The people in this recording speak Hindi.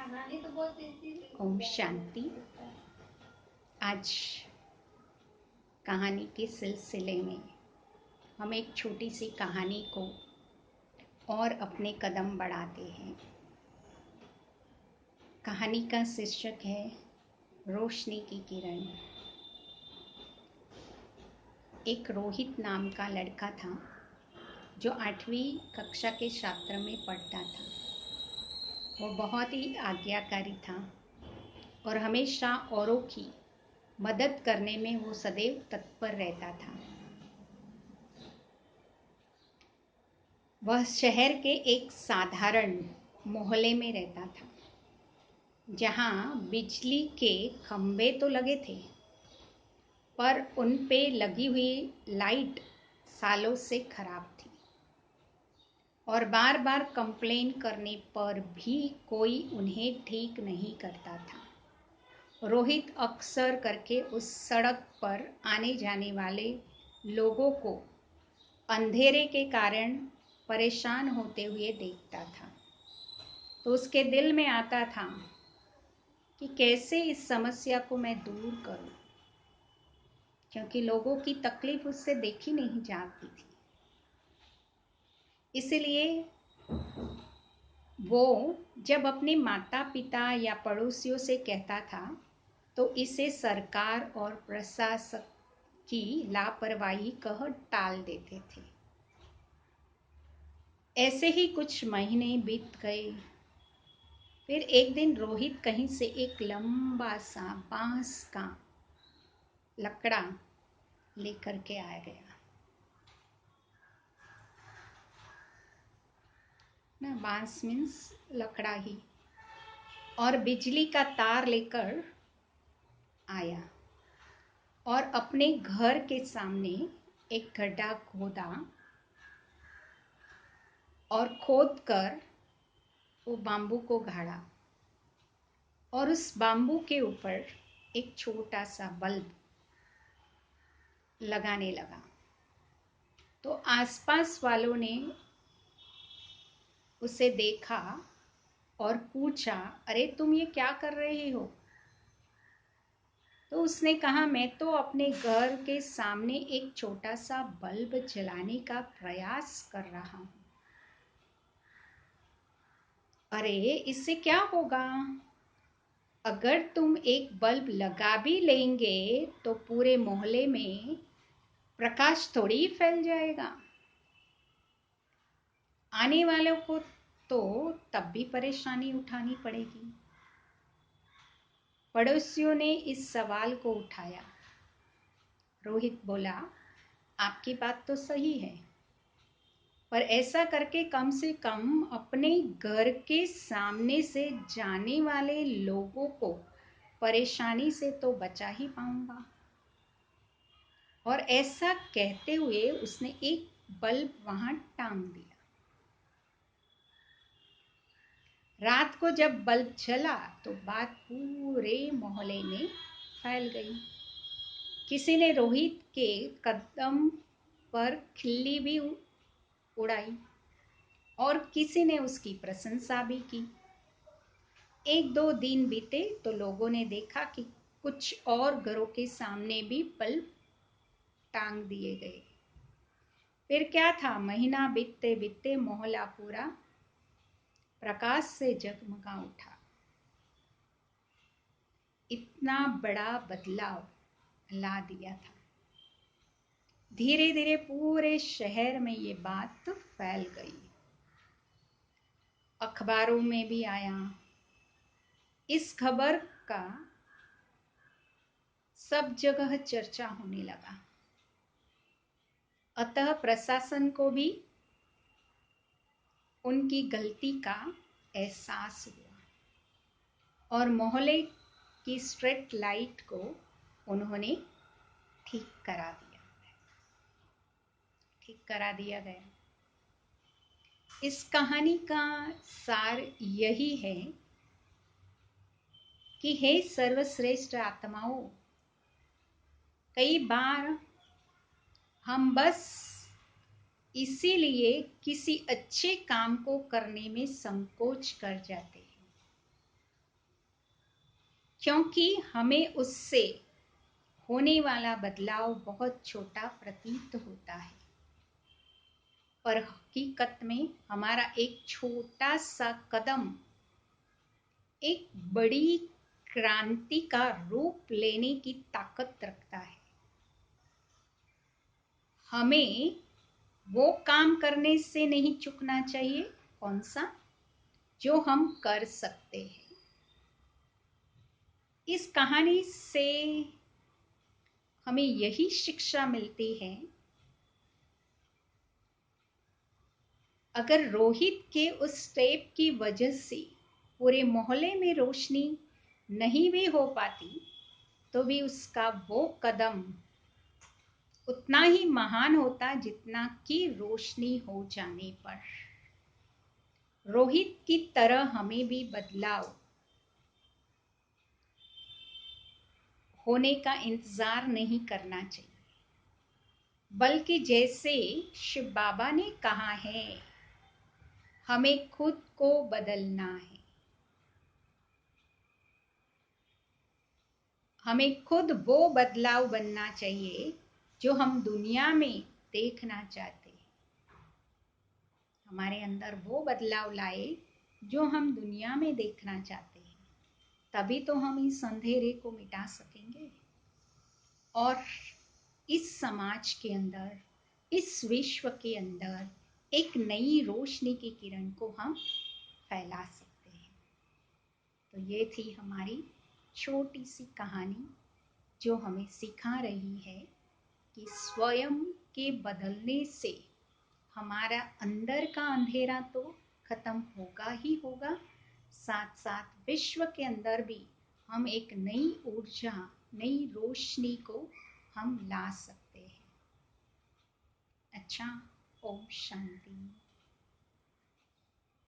ओम शांति। आज कहानी के सिलसिले में हम एक छोटी सी कहानी को और अपने कदम बढ़ाते हैं। कहानी का शीर्षक है रोशनी की किरण। एक रोहित नाम का लड़का था जो 8वीं कक्षा के छात्र में पढ़ता था। वो बहुत ही आज्ञाकारी था और हमेशा औरों की मदद करने में वो सदैव तत्पर रहता था। वह शहर के एक साधारण मोहल्ले में रहता था जहाँ बिजली के खंभे तो लगे थे पर उन पे लगी हुई लाइट सालों से खराब थी और बार बार कंप्लेन करने पर भी कोई उन्हें ठीक नहीं करता था। रोहित अक्सर करके उस सड़क पर आने जाने वाले लोगों को अंधेरे के कारण परेशान होते हुए देखता था, तो उसके दिल में आता था कि कैसे इस समस्या को मैं दूर करूं, क्योंकि लोगों की तकलीफ उससे देखी नहीं जाती थी। इसलिए वो जब अपने माता पिता या पड़ोसियों से कहता था तो इसे सरकार और प्रशासक की लापरवाही कह टाल देते थे। ऐसे ही कुछ महीने बीत गए। फिर एक दिन रोहित कहीं से एक लंबा सा बांस का लकड़ा लेकर के आ गया ना, बांस मीन्स लकड़ा ही, और बिजली का तार लेकर आया और अपने घर के सामने एक गड्ढा खोदा और खोद कर वो बाम्बू को गाड़ा और उस बाम्बू के ऊपर एक छोटा सा बल्ब लगाने लगा। तो आसपास वालों ने उसे देखा और पूछा, अरे तुम ये क्या कर रहे हो? तो उसने कहा, मैं तो अपने घर के सामने एक छोटा सा बल्ब जलाने का प्रयास कर रहा हूँ। अरे इससे क्या होगा? अगर तुम एक बल्ब लगा भी लेंगे तो पूरे मोहल्ले में प्रकाश थोड़ी फैल जाएगा। आने वालों को तो तब भी परेशानी उठानी पड़ेगी। पड़ोसियों ने इस सवाल को उठाया। रोहित बोला, आपकी बात तो सही है, पर ऐसा करके कम से कम अपने घर के सामने से जाने वाले लोगों को परेशानी से तो बचा ही पाऊंगा। और ऐसा कहते हुए उसने एक बल्ब वहां टांग दिया। रात को जब बल्ब जला तो बात पूरे मोहल्ले में फैल गई। किसी ने रोहित के कदम पर खिल्ली भी उड़ाई और किसी ने उसकी प्रशंसा भी की। 1-2 दिन बीते तो लोगों ने देखा कि कुछ और घरों के सामने भी बल्ब टांग दिए गए। फिर क्या था, महीना बीतते बीतते मोहल्ला पूरा प्रकाश से जगमगा उठा। इतना बड़ा बदलाव ला दिया था। धीरे धीरे पूरे शहर में ये बात फैल गई। अखबारों में भी आया। इस खबर का सब जगह चर्चा होने लगा। अतः प्रशासन को भी उनकी गलती का एहसास हुआ और मोहल्ले की स्ट्रीट लाइट को उन्होंने ठीक करा दिया गया। इस कहानी का सार यही है कि हे सर्वश्रेष्ठ आत्माओं, कई बार हम बस इसीलिए किसी अच्छे काम को करने में संकोच कर जाते हैं क्योंकि हमें उससे होने वाला बदलाव बहुत छोटा प्रतीत होता है, पर हकीकत में हमारा एक छोटा सा कदम एक बड़ी क्रांति का रूप लेने की ताकत रखता है। हमें वो काम करने से नहीं चूकना चाहिए, कौन सा, जो हम कर सकते हैं। इस कहानी से हमें यही शिक्षा मिलती है, अगर रोहित के उस स्टेप की वजह से पूरे मोहल्ले में रोशनी नहीं भी हो पाती, तो भी उसका वो कदम उतना ही महान होता जितना कि रोशनी हो जाने पर। रोहित की तरह हमें भी बदलाव होने का इंतजार नहीं करना चाहिए, बल्कि जैसे शिव बाबा ने कहा है, हमें खुद को बदलना है। हमें खुद वो बदलाव बनना चाहिए जो हम दुनिया में देखना चाहते हैं। हमारे अंदर वो बदलाव लाए जो हम दुनिया में देखना चाहते हैं, तभी तो हम इस अंधेरे को मिटा सकेंगे और इस समाज के अंदर, इस विश्व के अंदर एक नई रोशनी की किरण को हम फैला सकते हैं। तो ये थी हमारी छोटी सी कहानी, जो हमें सिखा रही है कि स्वयं के बदलने से हमारा अंदर का अंधेरा तो खत्म होगा ही होगा, साथ साथ विश्व के अंदर भी हम एक नई ऊर्जा, नई रोशनी को हम ला सकते हैं। अच्छा, ओम शांति।